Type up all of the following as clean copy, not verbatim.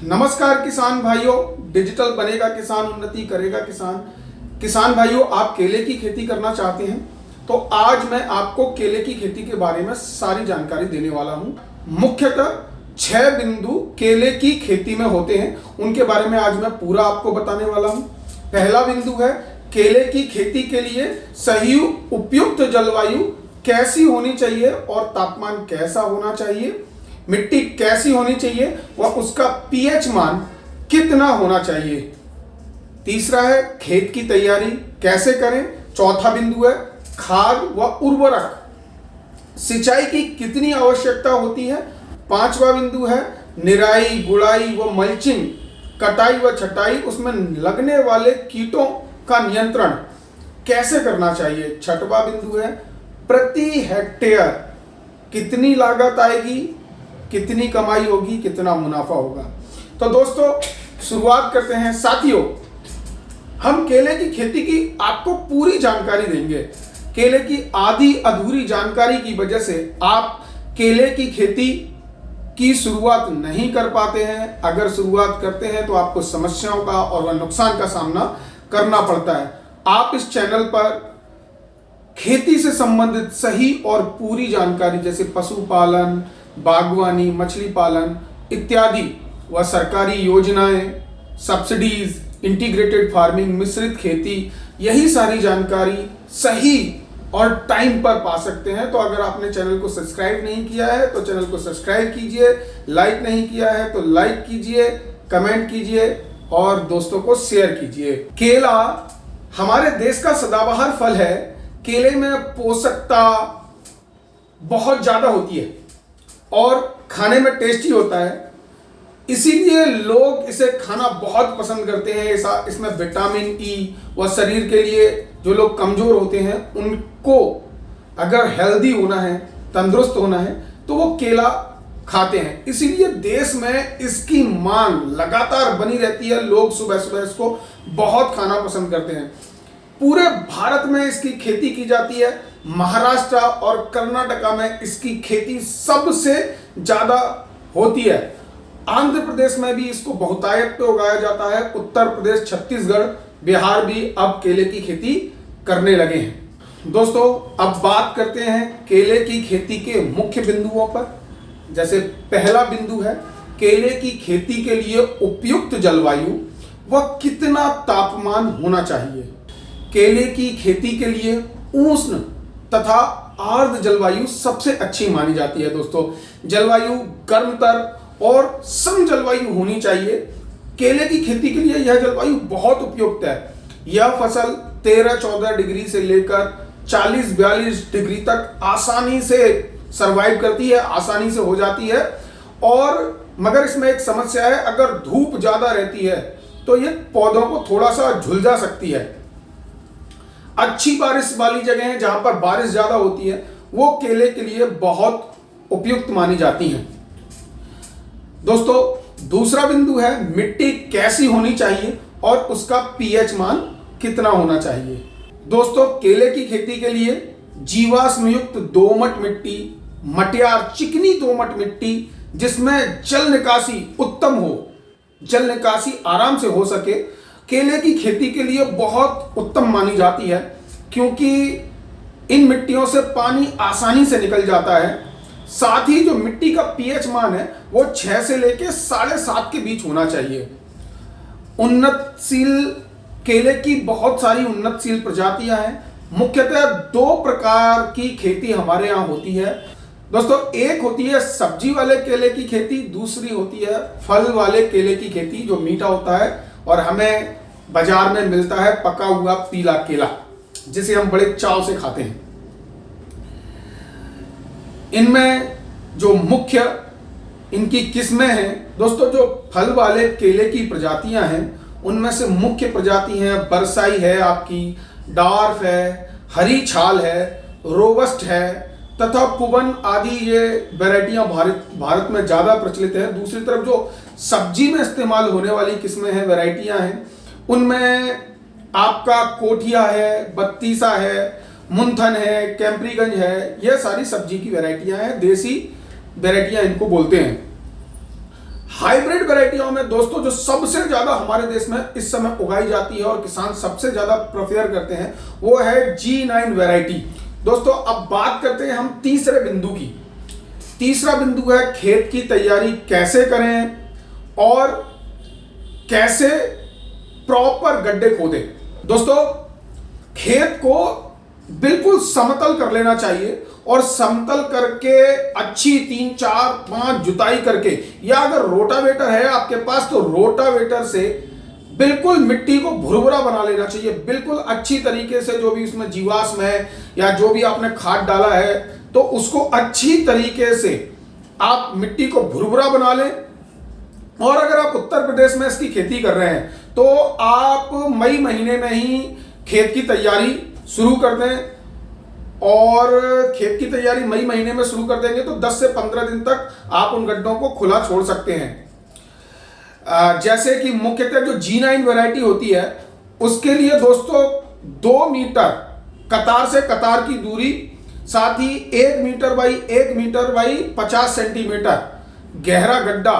नमस्कार किसान भाइयों, डिजिटल बनेगा किसान, उन्नति करेगा किसान। किसान भाइयों, आप केले की खेती करना चाहते हैं तो आज मैं आपको केले की खेती के बारे में सारी जानकारी देने वाला हूं। मुख्यतः 6 बिंदु केले की खेती में होते हैं, उनके बारे में आज मैं पूरा आपको बताने वाला हूं। पहला बिंदु है केले की खेती के लिए सही उपयुक्त जलवायु कैसी होनी चाहिए और तापमान कैसा होना चाहिए, मिट्टी कैसी होनी चाहिए और उसका पीएच मान कितना होना चाहिए। तीसरा है खेत की तैयारी कैसे करें। चौथा बिंदु है खाद व उर्वरक, सिंचाई की कितनी आवश्यकता होती है। पांचवा बिंदु है निराई गुड़ाई व मल्चिंग, कटाई व छटाई, उसमें लगने वाले कीटों का नियंत्रण कैसे करना चाहिए। छठवां बिंदु है प्रति हेक्टेयर कितनी लागत आएगी, कितनी कमाई होगी, कितना मुनाफा होगा। तो दोस्तों शुरुआत करते हैं। साथियों, हम केले की खेती की आपको पूरी जानकारी देंगे। केले की आधी अधूरी जानकारी की वजह से आप केले की खेती की शुरुआत नहीं कर पाते हैं। अगर शुरुआत करते हैं तो आपको समस्याओं का और नुकसान का सामना करना पड़ता है। आप इस चैनल पर खेती से संबंधित सही और पूरी जानकारी जैसे पशुपालन, बागवानी, मछली पालन इत्यादि व सरकारी योजनाएं, सब्सिडीज, इंटीग्रेटेड फार्मिंग, मिश्रित खेती, यही सारी जानकारी सही और टाइम पर पा सकते हैं। तो अगर आपने चैनल को सब्सक्राइब नहीं किया है तो चैनल को सब्सक्राइब कीजिए, लाइक नहीं किया है तो लाइक कीजिए, कमेंट कीजिए और दोस्तों को शेयर कीजिए। केला हमारे देश का सदाबहार फल है। केले में पोषकता बहुत ज्यादा होती है और खाने में टेस्टी होता है, इसीलिए लोग इसे खाना बहुत पसंद करते हैं। इसमें विटामिन ई व शरीर के लिए जो लोग कमजोर होते हैं उनको अगर हेल्दी होना है, तंदुरुस्त होना है तो वो केला खाते हैं। इसीलिए देश में इसकी मांग लगातार बनी रहती है। लोग सुबह सुबह इसको बहुत खाना पसंद करते हैं। पूरे भारत में इसकी खेती की जाती है। महाराष्ट्र और कर्नाटका में इसकी खेती सबसे ज्यादा होती है। आंध्र प्रदेश में भी इसको बहुतायत पे उगाया जाता है। उत्तर प्रदेश, छत्तीसगढ़, बिहार भी अब केले की खेती करने लगे हैं। दोस्तों अब बात करते हैं केले की खेती के मुख्य बिंदुओं पर। जैसे पहला बिंदु है केले की खेती के लिए उपयुक्त जलवायु व कितना तापमान होना चाहिए। केले की खेती के लिए उष्ण तथा आर्द्र जलवायु सबसे अच्छी मानी जाती है। दोस्तों जलवायु गर्मतर और सम जलवायु होनी चाहिए। केले की खेती के लिए यह जलवायु बहुत उपयुक्त है। यह फसल 13-14 डिग्री से लेकर 40-42 डिग्री तक आसानी से सरवाइव करती है, आसानी से हो जाती है। और मगर इसमें एक समस्या है, अगर धूप ज्यादा रहती है तो ये पौधों को थोड़ा सा झुलसा सकती है। अच्छी बारिश वाली जगह है जहां पर बारिश ज्यादा होती है वो केले के लिए बहुत उपयुक्त मानी जाती हैं। दोस्तों दूसरा बिंदु है मिट्टी कैसी होनी चाहिए और उसका पीएच मान कितना होना चाहिए। दोस्तों केले की खेती के लिए जीवाश्म युक्त दोमट मिट्टी, मटियार चिकनी दोमट मिट्टी जिसमें जल निकासी उत्तम हो, जल निकासी आराम से हो सके, केले की खेती के लिए बहुत उत्तम मानी जाती है। क्योंकि इन मिट्टियों से पानी आसानी से निकल जाता है। साथ ही जो मिट्टी का पीएच मान है वो 6 से लेकर 7.5 के बीच होना चाहिए। उन्नतशील केले की बहुत सारी उन्नतशील प्रजातियां हैं। मुख्यतः 2 प्रकार की खेती हमारे यहाँ होती है। दोस्तों एक होती है सब्जी वाले केले की खेती, दूसरी होती है फल वाले केले की खेती जो मीठा होता है और हमें बाजार में मिलता है पका हुआ पीला केला जिसे हम बड़े चाव से खाते हैं। इनमें जो मुख्य इनकी किस्में हैं दोस्तों, जो फल वाले केले की प्रजातियां हैं उनमें से मुख्य प्रजाति हैं बरसाई है, आपकी डार्फ है, हरी छाल है, रोबस्ट है तथा पुबन आदि ये वैरायटियां भारत में ज्यादा प्रचलित है। दूसरी तरफ जो सब्जी में इस्तेमाल होने वाली किस्में हैं, वैरायटियां हैं, उनमें आपका कोठिया है, बत्तीसा है, मुंथन है, कैंपरीगंज है, यह सारी सब्जी की वैरायटियां हैं, देसी वैरायटियां इनको बोलते हैं। हाइब्रिड वैरायटियों में दोस्तों जो सबसे ज्यादा हमारे देश में इस समय उगाई जाती है और किसान सबसे ज्यादा प्रेफर करते हैं वो है G9 वैरायटी। दोस्तों अब बात करते हैं हम तीसरे बिंदु की। तीसरा बिंदु है खेत की तैयारी कैसे करें और कैसे प्रॉपर गड्ढे खोदें। दोस्तों खेत को बिल्कुल समतल कर लेना चाहिए और समतल करके अच्छी 3 4 5 जुताई करके, या अगर रोटावेटर है आपके पास तो रोटावेटर से बिल्कुल मिट्टी को भुरभुरा बना लेना चाहिए। बिल्कुल अच्छी तरीके से जो भी उसमें जीवाश्म है या जो भी आपने खाद डाला है तो उसको अच्छी तरीके से आप मिट्टी को भुरभुरा बना लें। और अगर आप उत्तर प्रदेश में इसकी खेती कर रहे हैं तो आप मई महीने में ही खेत की तैयारी शुरू कर दें, और खेत की तैयारी मई महीने में शुरू कर देंगे तो 10 से 15 दिन तक आप उन गड्ढों को खुला छोड़ सकते हैं। जैसे कि मुख्यतः जो G9 वैरायटी होती है उसके लिए दोस्तों 2 मीटर कतार से कतार की दूरी, साथ ही 1 metre by 1 metre by 50 centimetre गहरा गड्ढा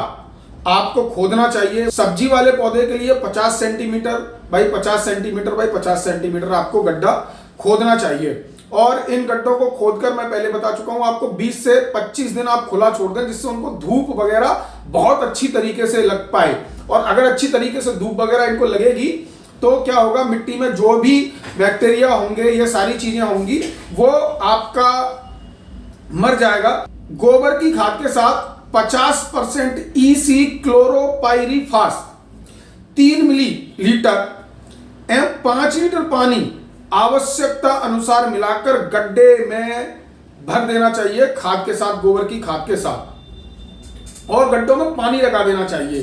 आपको खोदना चाहिए। सब्जी वाले पौधे के लिए 50 centimetre by 50 centimetre by 50 centimetre आपको गड्ढा खोदना चाहिए। और इन गड्ढों को खोदकर मैं पहले बता चुका हूं आपको 20 से 25 दिन आप खुला छोड़ दें, जिससे उनको धूप वगैरह बहुत अच्छी तरीके से लग पाए। और अगर अच्छी तरीके से धूप वगैरह इनको लगेगी तो क्या होगा, मिट्टी में जो भी बैक्टीरिया होंगे, ये सारी चीजें होंगी, वो आपका मर जाएगा। गोबर की खाद के साथ 50% EC क्लोरोपाइरीफास 3 मिलीलीटर एवं 5 लीटर पानी आवश्यकता अनुसार मिलाकर गड्ढे में भर देना चाहिए खाद के साथ, गोबर की खाद के साथ, और गड्ढों में पानी लगा देना चाहिए।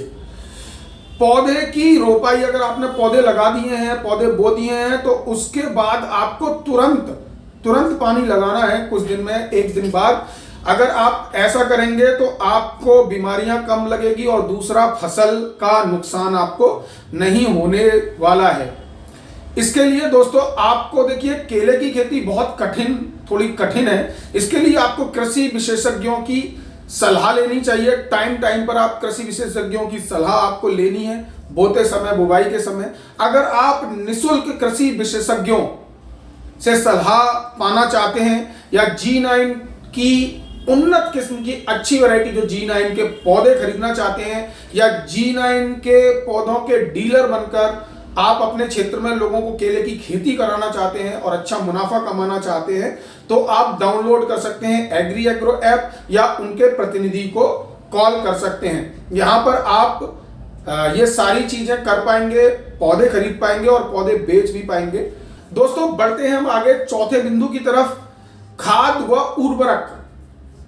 पौधे की रोपाई अगर आपने पौधे लगा दिए हैं, पौधे बो दिए हैं, तो उसके बाद आपको तुरंत पानी लगाना है कुछ दिन में, 1 दिन बाद। अगर आप ऐसा करेंगे तो आपको बीमारियां कम लगेगी और दूसरा फसल का नुकसान आपको नहीं होने वाला है। इसके लिए दोस्तों आपको देखिए केले की खेती बहुत थोड़ी कठिन है। इसके लिए आपको कृषि विशेषज्ञों की सलाह लेनी चाहिए। टाइम पर आप कृषि विशेषज्ञों की सलाह आपको लेनी है बोते समय, बुवाई के समय। अगर आप निःशुल्क कृषि विशेषज्ञों से सलाह पाना चाहते हैं या G9 की उन्नत किस्म की अच्छी वैरायटी जो G9 के पौधे खरीदना चाहते हैं, या G9 के पौधों के डीलर बनकर आप अपने क्षेत्र में लोगों को केले की खेती कराना चाहते हैं और अच्छा मुनाफा कमाना चाहते हैं, तो आप डाउनलोड कर सकते हैं एग्री एग्रो ऐप, या उनके प्रतिनिधि को कॉल कर सकते हैं। यहां पर आप ये सारी चीजें कर पाएंगे, पौधे खरीद पाएंगे और पौधे बेच भी पाएंगे। दोस्तों बढ़ते हैं हम आगे चौथे बिंदु की तरफ। खाद व उर्वरक,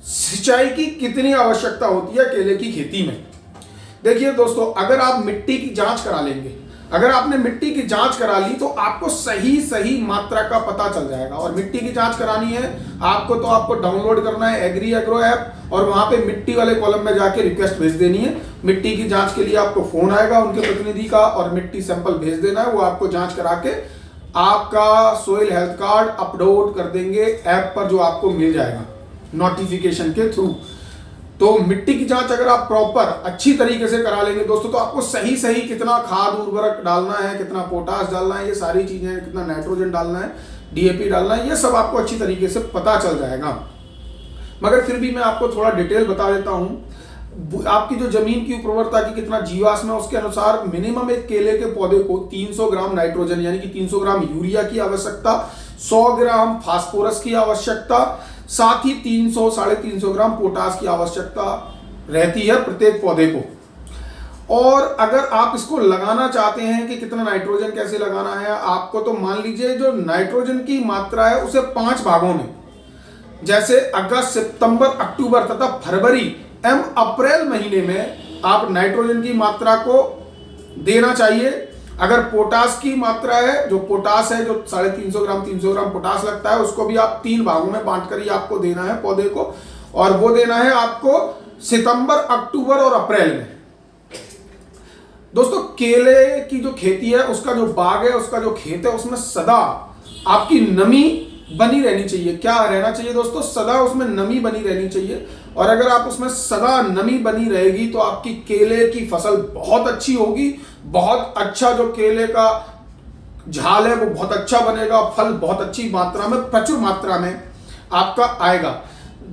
सिंचाई की कितनी आवश्यकता होती है केले की खेती में। देखिए दोस्तों, अगर आप मिट्टी की जांच करा लेंगे, अगर आपने मिट्टी की जांच करा ली तो आपको सही मात्रा का पता चल जाएगा। और मिट्टी की जांच करानी है आपको तो आपको डाउनलोड करना है एग्री एग्रो ऐप, और वहां पे मिट्टी वाले कॉलम में जाके रिक्वेस्ट भेज देनी है। मिट्टी की जांच के लिए आपको फोन आएगा उनके प्रतिनिधि का, और मिट्टी सैंपल भेज देना है, वो आपको जांच करा के आपका सोइल हेल्थ कार्ड अपलोड कर देंगे ऐप पर, जो आपको मिल जाएगा नोटिफिकेशन के थ्रू। तो मिट्टी की जांच अगर आप प्रॉपर अच्छी तरीके से करा लेंगे दोस्तों, तो आपको सही कितना खाद उर्वरक डालना है, कितना पोटाश डालना है, ये सारी चीजें, कितना नाइट्रोजन डालना है, DAP डालना है, ये सब आपको अच्छी तरीके से पता चल जाएगा। मगर फिर भी मैं आपको थोड़ा डिटेल बता देता हूं। आपकी जो जमीन की उर्वरता की कितना जीवाश्म है उसके अनुसार मिनिमम एक केले के पौधे को 300 ग्राम नाइट्रोजन यानी कि 300 ग्राम यूरिया की आवश्यकता, 100 ग्राम फास्फोरस की आवश्यकता, साथ ही 300-350 ग्राम पोटाश की आवश्यकता रहती है प्रत्येक पौधे को। और अगर आप इसको लगाना चाहते हैं कि कितना नाइट्रोजन कैसे लगाना है आपको, तो मान लीजिए जो नाइट्रोजन की मात्रा है उसे 5 भागों में, जैसे अगस्त, सितंबर, अक्टूबर तथा फरवरी एवं अप्रैल महीने में आप नाइट्रोजन की मात्रा को देना चाहिए। अगर पोटास की मात्रा है, जो पोटास है, जो 350 ग्राम पोटास लगता है, उसको भी आप 3 भागों में बांटकर ही आपको देना है पौधे को, और वो देना है आपको सितंबर, अक्टूबर और अप्रैल में। दोस्तों केले की जो खेती है, उसका जो बाग है, उसका जो खेत है, उसमें सदा आपकी नमी बनी रहनी चाहिए। क्या रहना चाहिए दोस्तों? सदा उसमें नमी बनी रहनी चाहिए। और अगर आप उसमें सदा नमी बनी रहेगी तो आपकी केले की फसल बहुत अच्छी होगी। बहुत अच्छा जो केले का झाल है वो बहुत अच्छा बनेगा, फल बहुत अच्छी मात्रा में, प्रचुर मात्रा में आपका आएगा।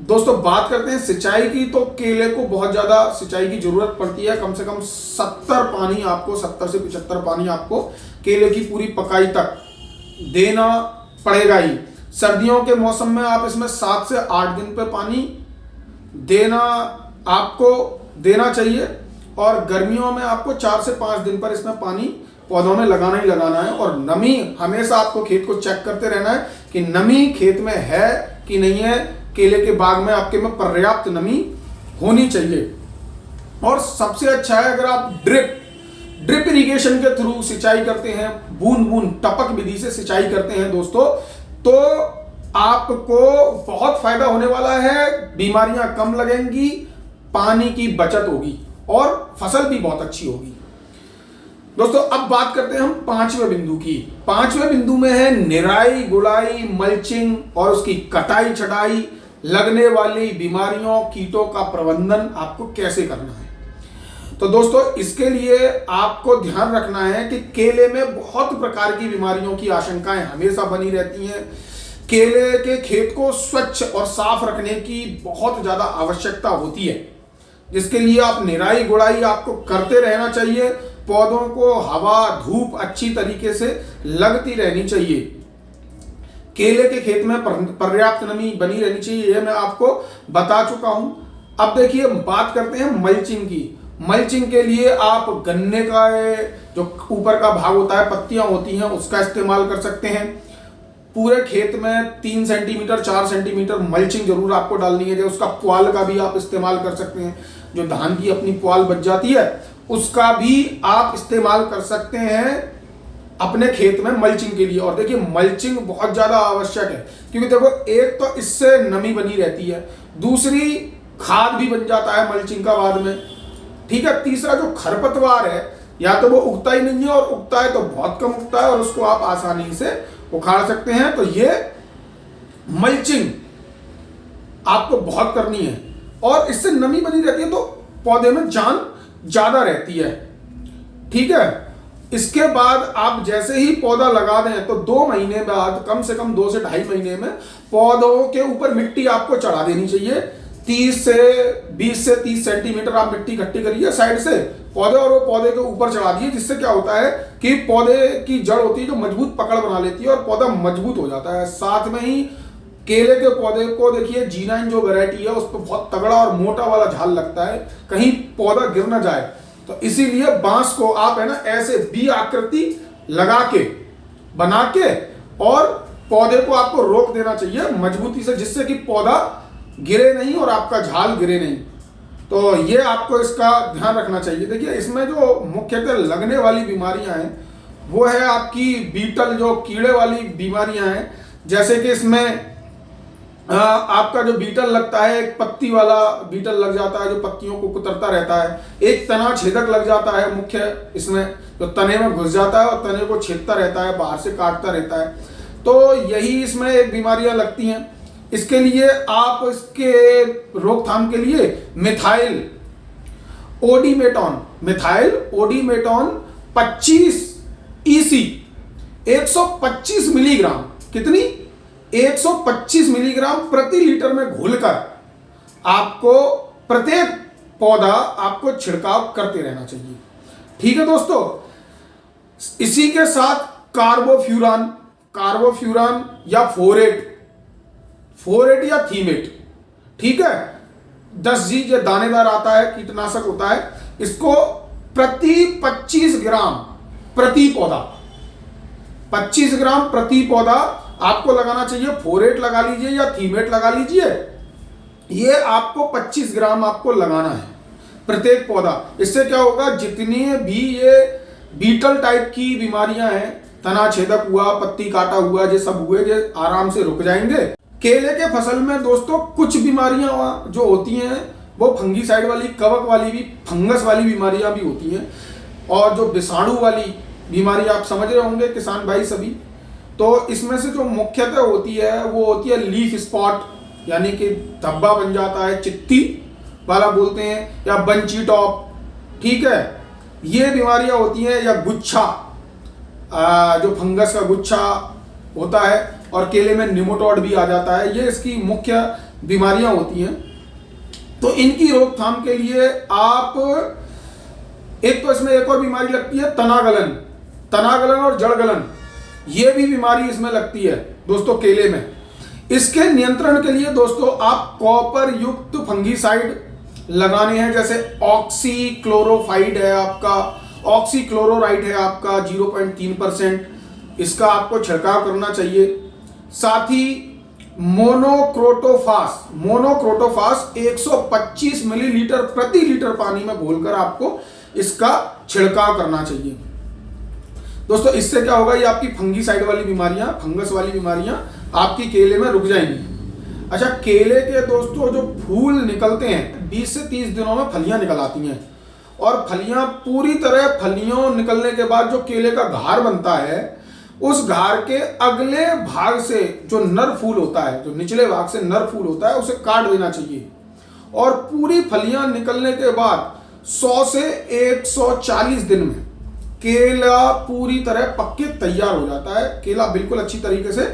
दोस्तों बात करते हैं सिंचाई की, तो केले को बहुत ज़्यादा सिंचाई की ज़रूरत पड़ती है। कम से कम 70 से 75 पानी आपको केले की पूरी पकाई तक देना पड़ेगा ही। सर्दियों के मौसम में आप इसमें 7 से 8 दिन पे पानी देना आपको देना चाहिए, और गर्मियों में आपको 4 से 5 दिन पर इसमें पानी पौधों में लगाना ही लगाना है। और नमी हमेशा आपको खेत को चेक करते रहना है कि नमी खेत में है कि नहीं है। केले के बाग में आपके में पर्याप्त नमी होनी चाहिए। और सबसे अच्छा है अगर आप ड्रिप इरिगेशन के थ्रू सिंचाई करते हैं, बूंद बूंद टपक विधि से सिंचाई करते हैं दोस्तों, तो आपको बहुत फायदा होने वाला है। बीमारियां कम लगेंगी, पानी की बचत होगी और फसल भी बहुत अच्छी होगी। दोस्तों अब बात करते हैं हम 5वें बिंदु की। 5वें बिंदु में है निराई गुड़ाई, मल्चिंग और उसकी कटाई छटाई, लगने वाली बीमारियों कीटों का प्रबंधन आपको कैसे करना है। तो दोस्तों इसके लिए आपको ध्यान रखना है कि केले में बहुत प्रकार की बीमारियों की आशंकाएं हमेशा बनी रहती हैं। केले के खेत को स्वच्छ और साफ रखने की बहुत ज्यादा आवश्यकता होती है, जिसके लिए आप निराई गुड़ाई आपको करते रहना चाहिए। पौधों को हवा धूप अच्छी तरीके से लगती रहनी चाहिए। केले के खेत में पर्याप्त नमी बनी रहनी चाहिए, यह मैं आपको बता चुका हूं। अब देखिए बात करते हैं मल्चिंग की। मल्चिंग के लिए आप गन्ने का जो ऊपर का भाग होता है, पत्तियां होती हैं, उसका इस्तेमाल कर सकते हैं। पूरे खेत में 3 सेंटीमीटर 4 सेंटीमीटर मल्चिंग जरूर आपको डालनी है। उसका पुआल का भी आप इस्तेमाल कर सकते हैं। जो धान की अपनी पुआल बच जाती है उसका भी आप इस्तेमाल कर सकते हैं अपने खेत में मल्चिंग के लिए। और देखिए मल्चिंग बहुत ज्यादा आवश्यक है, क्योंकि देखो एक तो इससे नमी बनी रहती है, दूसरी खाद भी बन जाता है मल्चिंग का बाद में, ठीक है। तीसरा जो खरपतवार है, या तो वो उगता ही नहीं है, और उगता है तो बहुत कम उगता है, और उसको आप आसानी से उखाड़ सकते हैं। तो ये मल्चिंग आपको बहुत करनी है, और इससे नमी बनी रहती है तो पौधे में जान ज्यादा रहती है, ठीक है। इसके बाद आप जैसे ही पौधा लगा दें तो 2 महीने बाद, कम से कम 2 से 2.5 महीने में पौधों के ऊपर मिट्टी आपको चढ़ा देनी चाहिए। 20 से 30 सेंटीमीटर आप मिट्टी इकट्ठी करिए साइड से पौधे, और वो पौधे के ऊपर चढ़ा दिए, जिससे क्या होता है कि पौधे की जड़ होती है जो मजबूत पकड़ बना लेती है और पौधा मजबूत हो जाता है। साथ में ही केले के पौधे को देखिए G9 जो वैरायटी है उस पर बहुत तगड़ा और मोटा वाला झाल लगता है, कहीं पौधा गिर ना जाए। तो इसीलिए बांस को आप है ना ऐसे बी आकृति लगा के बना के और पौधे को आपको रोक देना चाहिए मजबूती से, जिससे कि पौधा गिरे नहीं और आपका झाल गिरे नहीं। तो ये आपको इसका ध्यान रखना चाहिए। देखिए इसमें जो मुख्यतः लगने वाली बीमारियां हैं वो है आपकी बीटल, जो कीड़े वाली बीमारियां हैं। जैसे कि इसमें आपका जो बीटल लगता है, एक पत्ती वाला बीटल लग जाता है जो पत्तियों को कुतरता रहता है। एक तना छेदक लग जाता है मुख्य, इसमें जो तने में घुस जाता है और तने को छेदता रहता है, बाहर से काटता रहता है। तो यही इसमें एक बीमारियां लगती हैं। इसके लिए आप इसके रोकथाम के लिए मिथाइल ओडीमेटॉन 25 EC 125 मिलीग्राम, कितनी 125 मिलीग्राम प्रति लीटर में घोलकर आपको प्रत्येक पौधा आपको छिड़काव करते रहना चाहिए, ठीक है दोस्तों। इसी के साथ कार्बोफ्यूरान या फोरेट या थीमेट, ठीक है, 10G जो दानेदार आता है कीटनाशक होता है, इसको प्रति 25 ग्राम प्रति पौधा 25 ग्राम प्रति पौधा आपको लगाना चाहिए। फोरेट लगा लीजिए या थीमेट लगा लीजिए, ये आपको 25 ग्राम आपको लगाना है प्रत्येक पौधा। इससे क्या होगा, जितनी भी ये बीटल टाइप की बीमारियां हैं, तना छेदक हुआ, पत्ती काटा हुआ, ये सब हुए, ये आराम से रुक जाएंगे। केले के फसल में दोस्तों कुछ बीमारियां जो होती हैं वो फंगीसाइड वाली, कवक वाली भी, फंगस वाली बीमारियां भी होती हैं, और जो विषाणु वाली बीमारी आप समझ रहे होंगे किसान भाई सभी। तो इसमें से जो मुख्यतः होती है वो होती है लीफ स्पॉट, यानी कि धब्बा बन जाता है, चित्ती वाला बोलते हैं, या बंची टॉप, ठीक है, ये बीमारियां होती हैं। या गुच्छा, जो फंगस का गुच्छा होता है, और केले में निमोटोड भी आ जाता है, ये इसकी मुख्य बीमारियां होती हैं। तो इनकी रोकथाम के लिए आप, एक तो इसमें एक और बीमारी लगती है तनागलन और जड़गलन, ये भी बीमारी इसमें लगती है दोस्तों केले में। इसके नियंत्रण के लिए दोस्तों आप कॉपर युक्त फंगीसाइड लगाने हैं, जैसे ऑक्सीक्लोरोफाइड है आपका, ऑक्सीक्लोरोराइड है आपका 0.3%, इसका आपको छिड़काव करना चाहिए। साथ ही मोनोक्रोटोफास 125 मिलीलीटर प्रति लीटर पानी में घोलकर आपको इसका छिड़काव करना चाहिए दोस्तों। इससे क्या होगा, ये आपकी फंगीसाइड वाली बीमारियां, फंगस वाली बीमारियां आपकी केले में रुक जाएंगी। अच्छा, केले के दोस्तों जो फूल निकलते हैं 20 से 30 दिनों में फलियां निकल आती हैं, और फलियां पूरी तरह, फलियों निकलने के बाद जो केले का घार बनता है, उस घार के अगले भाग से जो नर फूल होता है, जो निचले भाग से नर फूल होता है, उसे काट देना चाहिए। और पूरी फलियां निकलने के बाद 100 से 140 दिन में केला पूरी तरह पक के तैयार हो जाता है। केला बिल्कुल अच्छी तरीके से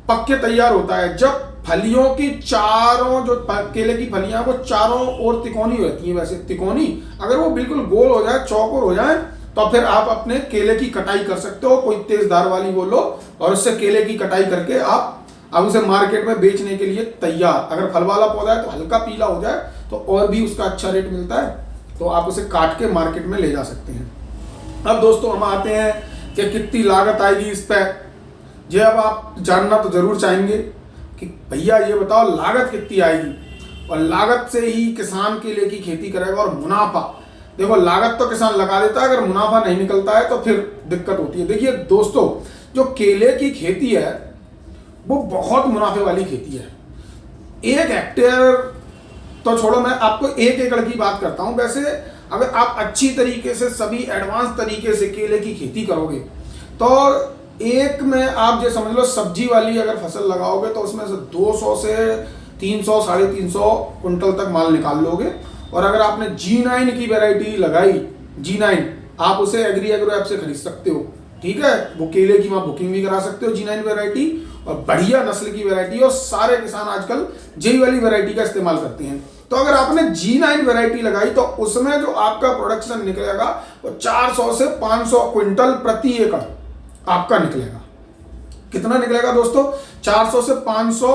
पक के तैयार होता है। जब फलियों की चारों, जो केले की फलियां, वो चारों ओर तिकोनी रहती हैं, वैसे तिकोनी, अगर वो बिल्कुल गोल हो जाए, चौकोर हो जाए, तो फिर आप अपने केले की कटाई कर सकते हो, कोई तेज धार वाली वो लो, और उससे केले की कटाई करके आप अब उसे मार्केट में बेचने के लिए तैयार। अगर फल वाला पौधा है तो हल्का पीला हो जाए तो और भी उसका अच्छा रेट मिलता है, तो आप उसे काट के मार्केट में ले जा सकते हैं। अब दोस्तों हम आते हैं कि कितनी लागत आएगी इस पर। ये अब आप जानना तो जरूर चाहेंगे कि भैया ये बताओ लागत कितनी आएगी, और लागत से ही किसान केले की खेती करेगा। और मुनाफा, देखो लागत तो किसान लगा देता है, अगर मुनाफा नहीं निकलता है तो फिर दिक्कत होती है। देखिए दोस्तों, जो केले की खेती है वो बहुत मुनाफे वाली खेती है। 1 हेक्टेयर तो छोड़ो, मैं आपको 1 एकड़ की बात करता हूं। वैसे अगर आप अच्छी तरीके से, सभी एडवांस तरीके से केले की खेती करोगे, तो एक में आप जो समझ लो सब्जी वाली अगर फसल लगाओगे तो उसमें से 200 से 300, 350 कुंटल तक माल निकाल लोगे। और अगर आपने G9 की वैरायटी लगाई, G9 आप उसे एग्री एग्रो ऐप से खरीद सकते हो, ठीक है, वो केले की वहां बुकिंग भी करा सकते हो G9 वैरायटी, और बढ़िया नस्ल की वैरायटी, और सारे किसान आजकल जेई वाली वैरायटी का इस्तेमाल करते हैं। तो अगर आपने G9 वैरायटी लगाई तो उसमें जो आपका प्रोडक्शन निकलेगा वो 400 से 500 क्विंटल प्रति एकड़ आपका निकलेगा। कितना निकलेगा दोस्तों? 400 से 500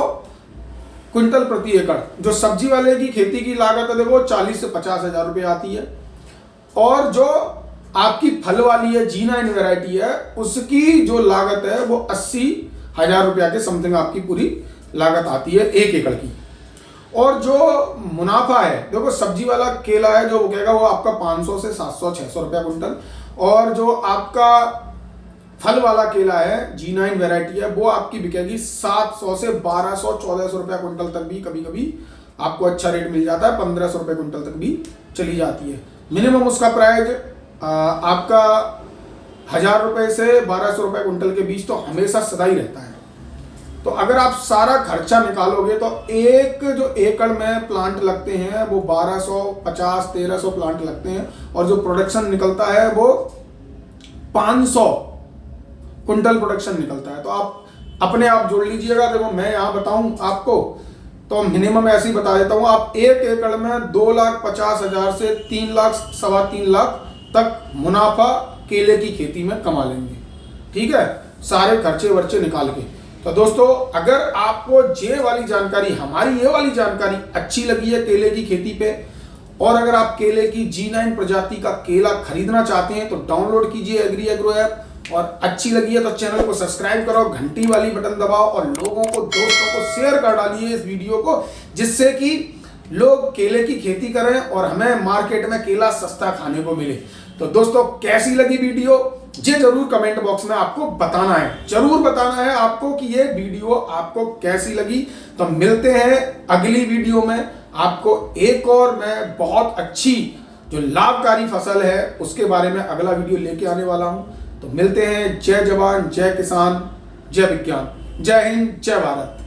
क्विंटल प्रति एकड़। जो सब्जी वाले की खेती की लागत है देखो 40 से 50 हजार रुपये आती है, और जो आपकी फल वाली है G9 वैरायटी है उसकी जो लागत है वो 80 हजार रुपया के समथिंग आपकी पूरी लागत आती है 1 एकड़ की। और जो मुनाफा है देखो, सब्जी वाला केला है जो कहेगा वो आपका 500 से 700 600 रुपया कुंटल, और जो आपका फल वाला केला है G9 वैरायटी है वो आपकी बिकेगी 700 से 1200 1400 रुपया कुंटल तक भी, कभी कभी आपको अच्छा रेट मिल जाता है, 1500 रुपये कुंटल तक भी चली जाती है। मिनिमम उसका प्राइस आपका 1000 रुपये से 1200 रुपये कुंटल के बीच तो हमेशा सदा ही रहता है। तो अगर आप सारा खर्चा निकालोगे तो एक जो एकड़ में प्लांट लगते हैं वो 1250 1300 प्लांट लगते हैं, और जो प्रोडक्शन निकलता है वो 500 कुंटल प्रोडक्शन निकलता है। तो आप अपने आप जोड़ लीजिएगा। देखो मैं यहाँ बताऊं आपको तो मिनिमम ऐसे ही बता देता हूँ, आप 1 एकड़ में 2,50,000 से 3 लाख सवा 3 लाख तक मुनाफा केले की खेती में कमा लेंगे, ठीक है, सारे खर्चे वर्चे निकाल के। तो दोस्तों अगर आपको ये वाली जानकारी, हमारी ये वाली जानकारी अच्छी लगी है केले की खेती पे, और अगर आप केले की G9 प्रजाति का केला खरीदना चाहते हैं तो डाउनलोड कीजिए एग्री एग्रो ऐप, और अच्छी लगी है तो चैनल को सब्सक्राइब करो, घंटी वाली बटन दबाओ, और लोगों को, दोस्तों को शेयर कर डालिए इस वीडियो को, जिससे कि लोग केले की खेती करें और हमें मार्केट में केला सस्ता खाने को मिले। तो दोस्तों कैसी लगी वीडियो ये जरूर कमेंट बॉक्स में आपको बताना है, जरूर बताना है आपको कि ये वीडियो आपको कैसी लगी। तो मिलते हैं अगली वीडियो में, आपको एक और मैं बहुत अच्छी जो लाभकारी फसल है उसके बारे में अगला वीडियो लेके आने वाला हूं। तो मिलते हैं। जय जवान, जय किसान, जय विज्ञान, जय हिंद, जय भारत।